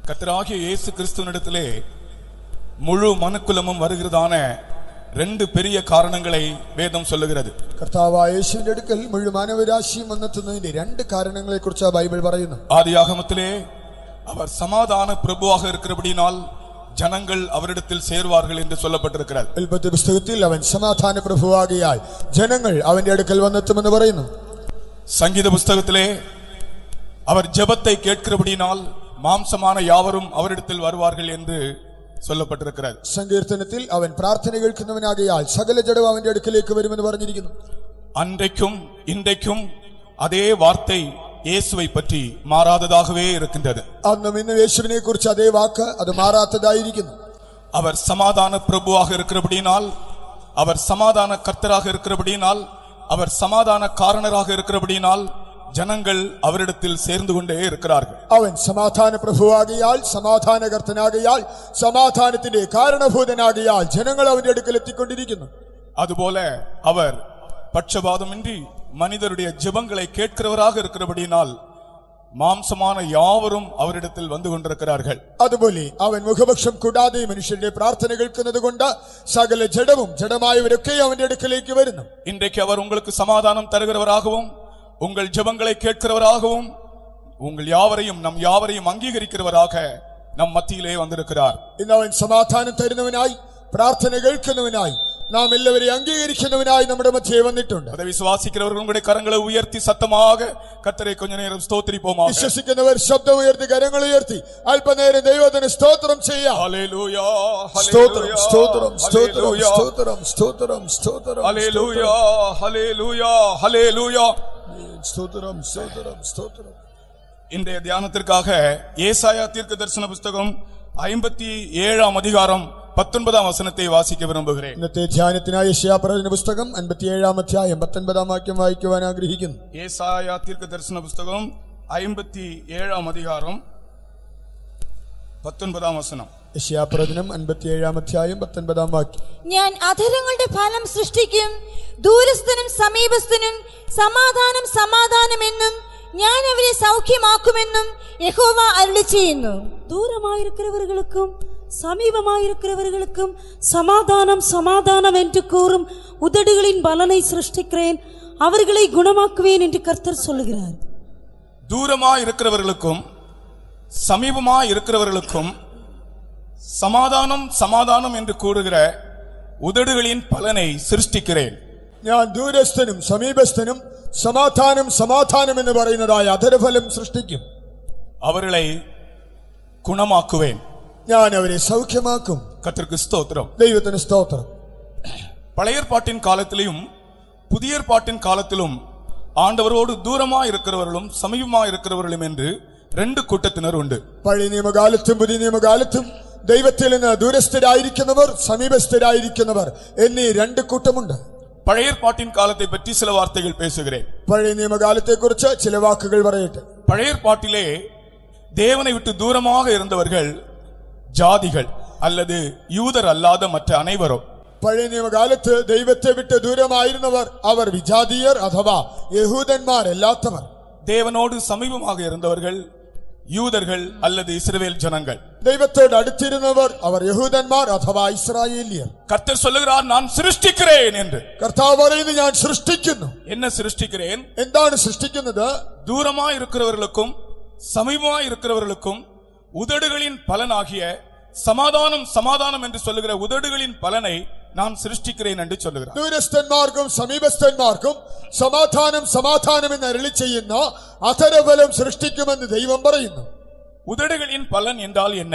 கர்த்தராகிய இயேசு கிறிஸ்துவினிடத்திலே முழு மனுக்குலமும் வருகிறதான ரெண்டு பெரிய காரணங்களை வேதம் சொல்லுகிறது. കർത്താവായ യേശുവിന്റെ അടുക്കൽ മുഴു മാനവരാശിയും വന്നെത്തുന്നതിന്റെ രണ്ട് കാരണങ്ങളെ കുറിച്ച് ബൈബിൾ പറയുന്നു. ஆதியாகமத்திலே அவர் சமாதான பிரபுவாக இருக்கிறபடியால் ஜனங்கள் அவரிடத்தில் சேர்வார்கள் என்று சொல்லப்பட்டிருக்கிறது. ഉൽപ്പത്തി പുസ്തകത്തിൽ അവൻ സമാധാന പ്രഭുവാകിയാൽ ജനങ്ങൾ അവന്റെ അടുക്കൽ വന്നെത്തുമെന്ന് പറയുന്നു. சங்கீத புஸ்தகத்திலே அவர் ஜெபத்தை கேட்கிறபடியால் மாம்சமான யாவரும் அவரிடத்தில் வருவார்கள் என்று சொல்லப்பட்டிருக்கிறது. സങ്കീർത്തനത്തിൽ അവൻ പ്രാർത്ഥന കേൾക്കുന്നവനാകിയാൽ സകല ജഡവും അവന്റെ അടുക്കലേക്ക് വരുമെന്ന് പറഞ്ഞിരിക്കുന്നു. அன்றைக்கும் இன்றைக்கும் அதே வார்த்தை இயேசுவை பற்றி மாறாததாகவே இருக்கின்றது. അന്നും ഇന്നും യേശുവിനെ കുറിച്ച് അതേ വാക്ക് അത് മാറാത്തതായിരിക്കുന്നു. அவர் சமாதான பிரபுவாக இருக்கிறபடியால், அவர் சமாதான கர்த்தராக இருக்கிறபடியால், அவர் சமாதான காரணராக இருக்கிறபடியால் ஜனங்கள் அவரிடத்தில் சேர்ந்து கொண்டே இருக்கிறார்கள். അവൻ സമാധാന പ്രഭുവാകിയാൽ, സമാധാനകർത്തനാകിയാൽ, സമാധാനത്തിന്റെ കാരണഭൂതനാകിയാൽ ജനങ്ങൾ അവന്റെ അടുക്കൽ എത്തിക്കൊണ്ടിരിക്കുന്നു. அதுபோல அவர் பட்சபாதமின்றி மனிதருடைய ஜெபங்களை கேட்கிறவராக இருக்கிறபடியால் மாம்சமான யாவரும் அவரிடத்தில் வந்து கொண்டிருக்கிறார்கள். അതുപോലെ അവൻ മുഖപക്ഷം കൂടാതെ മനുഷ്യരുടെ പ്രാർത്ഥന കേൾക്കുന്നത് കൊണ്ട് സകല ജഡവും ജഡമായവരൊക്കെ അവന്റെ അടുക്കലേക്ക് വരുന്നു. இன்றைக்கு அவர் உங்களுக்கு சமாதானம் தருகிறவராகவும் உங்கள் ஜெபங்களை கேட்கிறவராகவும் உங்கள் யாவரையும் நம் யாவரையும் அங்கீகரிக்கிறவராக நம் மத்தியிலே வந்திருக்கிறார். ഇന്ന് അവൻ സമാധാനം തരുന്നവനായി, പ്രാർത്ഥന കേൾക്കുന്നവനായി, നാം എല്ലാവരെയും അംഗീകരിക്കുന്നവനായി നമ്മുടെ മധ്യേ വന്നിട്ടുണ്ട്. அதை விசுவாசிக்கிறவர்கள் உங்களுடைய கரங்களை உயர்த்தி சத்தமாக கர்த்தரை கொஞ்ச நேரம் ஸ்தோத்திரிப்போமாக. വിശ്വസിക്കുന്നവർ ശബ്ദം ഉയർത്തി കരങ്ങൾ ഉയർത്തി അല്പനേരം ദൈവത്തിന് സ്തോത്രം ചെയ്യാം. ഹല്ലേലൂയ സ്തോത്രം സ്തോത്രം സ്തോത്രം സ്തോത്രം സ്തോത്രം സ്തോത്രം ഹല്ലേലൂയ ഹല്ലേലൂയ ഹല്ലേലൂയ സ്തോത്രം സ്തോത്രം സ്തോത്രം. இன்றைய தியானத்திற்காக ஏசாயா தீர்க்கதரிசன புத்தகம் 57 அதிகாரம் 19 வசனத்தை வாசிக்க விரும்புகிறேன். ഇന്നത്തെ ധ്യാനത്തിനായി യെശയ്യാ പ്രവചന പുസ്തകം 57 അധ്യായം 19 വാക്യം വായിക്കുവാൻ ആഗ്രഹിക്കുന്നു. ஏசாயா தீர்க்கதரிசன புத்தகம் 57 அதிகாரம் 19 வசனம். യെശയ്യാ പ്രവചനം 57 അധ്യായം 19 വാക്യം. ഞാൻ അധരങ്ങളുടെ ഫലം സൃഷ്ടിക്കും, ദൂരസ്ഥനും സമീപസ്ഥനും സമാധാനം സമാധാനമെന്നും ഞാൻ അവരെ സൗഖ്യമാക്കുമെന്നും യഹോവ അരുളിച്ചെയ്യുന്നു. தூரமாயிருக்கிறவர்களுக்கும் சமீபமாயிருக்கிறவர்களுக்கும் சமாதானம் சமாதானம் என்று கூறும் உதடுகளின் பலனை சிருஷ்டிக்கிறேன், அவர்களை குணமாக்குவேன் என்று கர்த்தர் சொல்லுகிறார். தூரமாய் இருக்கிறவர்களுக்கும் சமீபமாய் இருக்கிறவர்களுக்கும் சமாதானம் சமாதானம் என்று கூறுகிற உதடுகளின் பலனை சிருஷ்டிக்கிறேன். ഞാൻ ദൂരസ്ഥനും സമീപസ്ഥനും സമാധാനം സമാധാനം എന്ന് പറയുന്നതായ അധരഫലം സൃഷ്ടിക്കും. அவர்களை குணமாக்குவேன். ഞാൻ അവരെ സൗഖ്യമാക്കും. கர்த்தருக்கு ஸ்தோத்திரம். ദൈവത്തിന് സ്തോത്രം. பழைய ஏற்பாட்டின் காலத்திலும் புதிய ஏற்பாட்டின் காலத்திலும் ஆண்டவரோடு தூரமா இருக்கிறவர்களும் சமீபமா இருக்கிறவர்களும் என்று ரெண்டு கூட்டத்தினர் உண்டு. പഴയ നിയമകാലത്തും പുതിയ നിയമകാലത്തും ദൈവത്തിൽ നിന്ന് ദൂരസ്ഥരായിരിക്കുന്നവർ, സമീപസ്ഥരായിരിക്കുന്നവർ എന്നീ രണ്ട് കൂട്ടമുണ്ട്. பழைய ஏற்பாட்டின் காலத்தை பற்றி சில வார்த்தைகள் பேசுகிறேன். പഴയ നിയമകാലത്തെ കുറിച്ച് ചില വാക്കുകൾ പറയട്ടെ. பழைய ஏற்பாட்டிலே தேவனை விட்டு தூரமாக இருந்தவர்கள் ஜாதிகள் அல்லது யூதர் அல்லாத மற்ற அனைவரும். പഴയ നിയമകാലത്ത് ദൈവത്തെ വിട്ട് ദൂരമായിരുന്നവർ അവർ വിജാതീയർ അഥവാ യഹൂദന്മാരല്ലാത്തവർ. தேவனோடு சமீபமாக இருந்தவர்கள் யூதர்கள் அல்லது இஸ்ரவேல் ஜனங்கள். ദൈവത്തോട് അടുത്തിരുന്നവർ അവർ യഹൂദന്മാർ അഥവാ ഇസ്രായേലിയർ. கர்த்தர் சொல்லுகிறார், நான் சிருஷ்டிக்கிறேன் என்று. കർത്താവ് പറയുന്നു, ഞാൻ സൃഷ്ടിക്കുന്നു. என்ன சிருஷ்டிக்கிறேன்? എന്താണ് സൃഷ്ടിക്കുന്നത്? தூரமா இருக்கிறவர்களுக்கும் சமீபமா இருக்கிறவர்களுக்கும் உதடுகளின் பலனாகிய சமாதானம் சமாதானம் என்று சொல்லுகிற உதடுகளின் பலனை நான் சிருஷ்டிக்கிறேன் என்று சொல்லுகிறார். ദൂരസ്ഥന്മാർക്കും സമീപസ്ഥന്മാർക്കും സമാധാനം സമാധാനം എന്ന് അരുളി ചെയ്യുന്ന അധരഫലം സൃഷ്ടിക്കുമെന്ന് ദൈവം പറയുന്നു. உதடுகளின் பலன் என்றால் என்ன?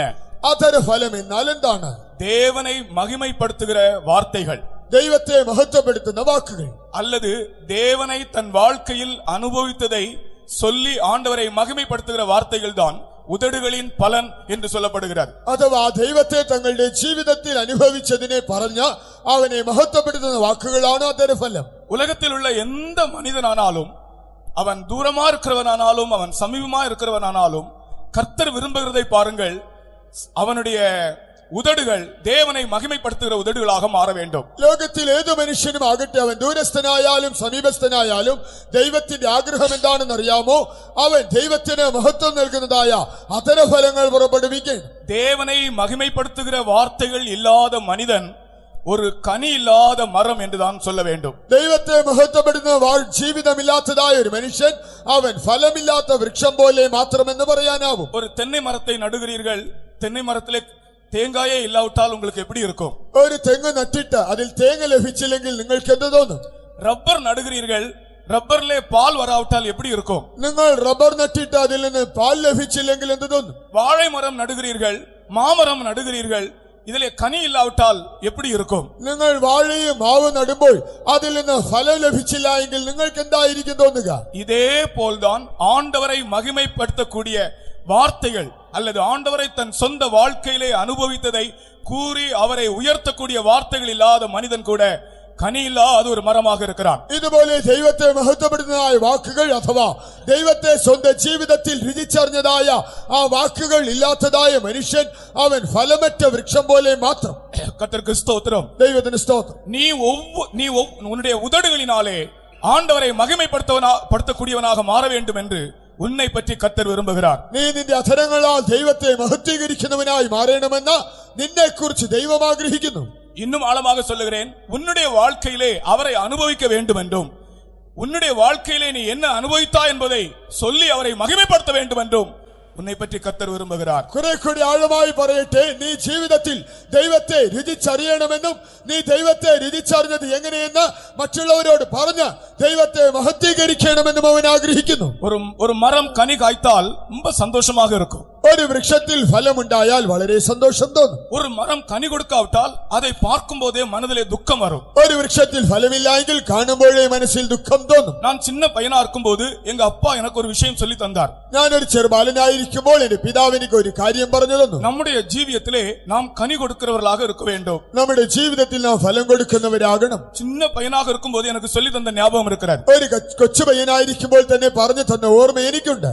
അധരഫലം എന്നാൽ എന്താണ്? தேவனை மகிமைப்படுத்துகிற வார்த்தைகள், ദൈവത്തെ മഹത്വപ്പെടുത്തുന്ന വാക്കുകൾ, அல்லது தேவனை தன் வாழ்க்கையில் அனுபவித்ததை சொல்லி ஆண்டவரை மகிமைப்படுத்துகிற வார்த்தைகள் தான் உதடுகளின் பலன் என்று சொல்லப்படுகிறது. അഥവാ ദൈവത്തെ തങ്ങളുടെ ജീവിതത്തിൽ അനുഭവിച്ചതിനെ പറഞ്ഞ അവനെ മഹത്വപ്പെടുത്തുന്ന വാക്കുകളാണ് അധരഫലം. உலகத்தில் உள்ள எந்த மனிதனானாலும், அவன் தூரமா இருக்கிறவனானாலும் அவன் சமீபமா இருக்கிறவனானாலும், கர்த்தர் விரும்புகிறதை பாருங்கள், அவனுடைய உதடுகள் தேவனை மகிமைப்படுத்துகிற உதடுகளாக மாற வேண்டும். ലോകത്തിൽ ഏത് മനുഷ്യനും ആകട്ടെ, അവൻ ദൂരസ്ഥനായാലും സമീപസ്ഥനായാലും ദൈവത്തിന്റെ ആഗ്രഹം എന്താണെന്ന് അറിയാമോ? അവൻ ദൈവത്തിന് മഹത്വം നൽകുന്നതായ അധരഫലങ്ങൾ പുറപ്പെടുവിക്കണം. தேவனை மகிமைப்படுத்துகிற வார்த்தைகள் இல்லாத மனிதன் ஒரு கனி இல்லாத மரம் என்றுதான் சொல்ல வேண்டும். ദൈവത്തെ മഹത്വപ്പെടുന്ന ജീവിതമില്ലാത്തതായ ഒരു മനുഷ്യൻ അവൻ ഫലമില്ലാത്ത വൃക്ഷം പോലെ മാത്രമെന്ന് പറയാനാവും. ஒரு தென்னை மரத்தை நடுகிறீர்கள், தென்னை மரத்திலே தேங்காயே இல்லாவிட்டால் உங்களுக்கு எப்படி இருக்கும்? ഒരു തെങ്ങ് നട്ടിട്ട് അതിൽ തേങ്ങ ലഭിച്ചില്ലെങ്കിൽ നിങ്ങൾക്ക് എന്ത് തോന്നും? ரப்பர் நடுகிறீர்கள், ரப்பர்லே பால் வராவிட்டால் எப்படி இருக்கும்? നിങ്ങൾ റബ്ബർ നട്ടിട്ട് അതിൽ നിന്ന് പാൽ ലഭിച്ചില്ലെങ്കിൽ എന്ത് തോന്നും? வாழை மரம் நடுகிறீர்கள், மாமரம் நடுகிறீர்கள், இதிலே கனி இல்லாவிட்டால் எப்படி இருக்கும்? നിങ്ങൾ വാഴയും മാവ് നടുമ്പോൾ അതിൽ നിന്ന് ഫലം ലഭിച്ചില്ല എങ്കിൽ നിങ്ങൾക്ക് എന്തായിരിക്കും തോന്നുക? இதே போல்தான் ஆண்டவரை மகிமைப்படுத்தக்கூடிய வார்த்தைகள் அல்லது ஆண்டவரை தன் சொந்த வாழ்க்கையிலே அனுபவித்ததை கூறி அவரை உயர்த்தக்கூடிய வார்த்தைகள் இல்லாத மனிதன் கூட கனி இல்லாத ஒரு மரமாக இருக்கிறான். ഇതുപോലെ ദൈവത്തെ മഹത്വപ്പെടുത്തുന്നതായ വാക്കുകൾ അഥവാ ദൈവത്തെ സ്വന്തം ജീവിതത്തിൽ രുചിച്ചറിഞ്ഞതായ ആ വാക്കുകൾ ഇല്ലാത്തതായ മനുഷ്യൻ അവൻ ഫലമറ്റ വൃക്ഷം പോലെ മാത്രം. கர்த்தருக்கு ஸ்தோத்திரம். ദൈവത്തിന് സ്തോത്രം. நீ உன்னுடைய உதடுகளினாலே ஆண்டவரை மகிமைப்படுத்தக்கூடியவனாக மாற வேண்டும் என்று உன்னை பற்றி கர்த்தர் விரும்புகிறார். നീ നിന്റെ അധരങ്ങളാൽ ദൈവത്തെ മഹത്വീകരിക്കുന്നവനായി മാറണമെന്ന് നിന്നെ കുറിച്ച് ദൈവം ആഗ്രഹിക്കുന്നു. இன்னும் ஆழமாக சொல்லுகிறேன், உன்னுடைய வாழ்க்கையிலே அவரை அனுபவிக்க வேண்டும் என்றும் உன்னுடைய வாழ்க்கையிலே நீ என்ன அனுபவித்தாய் என்பதை சொல்லி அவரை மகிமைப்படுத்த வேண்டும் என்றும் உன்னை பற்றி கர்த்தர் விரும்புகிறார். കുറെ കൂടി ആഴമായി പറയട്ടെ, നീ ജീവിതത്തിൽ ദൈവത്തെ രുചിച്ചറിയണമെന്നും നീ ദൈവത്തെ രുചിച്ചറിഞ്ഞത് എങ്ങനെയെന്ന് മറ്റുള്ളവരോട് പറഞ്ഞ് ദൈവത്തെ മഹത്വീകരിക്കണമെന്നും അവൻ ആഗ്രഹിക്കുന്നു. ஒரு மரம் கனி காய்த்தால் ரொம்ப சந்தோஷமாக இருக்கும். ഒരു വൃക്ഷത്തിൽ ഫലമുണ്ടായാൽ വളരെ സന്തോഷം തോന്നും. ஒரு மரம் கனி கொடுக்காவிட்டால் அதை பார்க்கும் போதே மனதிலே துக்கம் வரும். ഒരു വൃക്ഷത്തിൽ ഫലമില്ലെങ്കിൽ കാണുമ്പോഴേ മനസ്സിൽ ദുഃഖം തോന്നും. நான் சின்ன பையனா இருக்கும்போது எங்க அப்பா எனக்கு ஒரு விஷயம் சொல்லி தந்தார். ഞാനൊരു ചെറുബാലനായിരിക്കുമ്പോൾ എന്റെ പിതാവ് എനിക്ക് ഒരു കാര്യം പറഞ്ഞു തന്നു. நம்முடைய ஜீவியத்திலே நாம் கனி கொடுக்கிறவர்களாக இருக்க வேண்டும். നമ്മുടെ ജീവിതത്തിൽ നാം ഫലം കൊടുക്കുന്നവരാകണം. சின்ன பையனாக இருக்கும்போது எனக்கு சொல்லி தந்த ஞாபகம் இருக்கிறது. ഒരു കൊച്ചു പയ്യനായിരിക്കുമ്പോൾ തന്നെ പറഞ്ഞു തന്ന ഓർമ്മ എനിക്കുണ്ട്.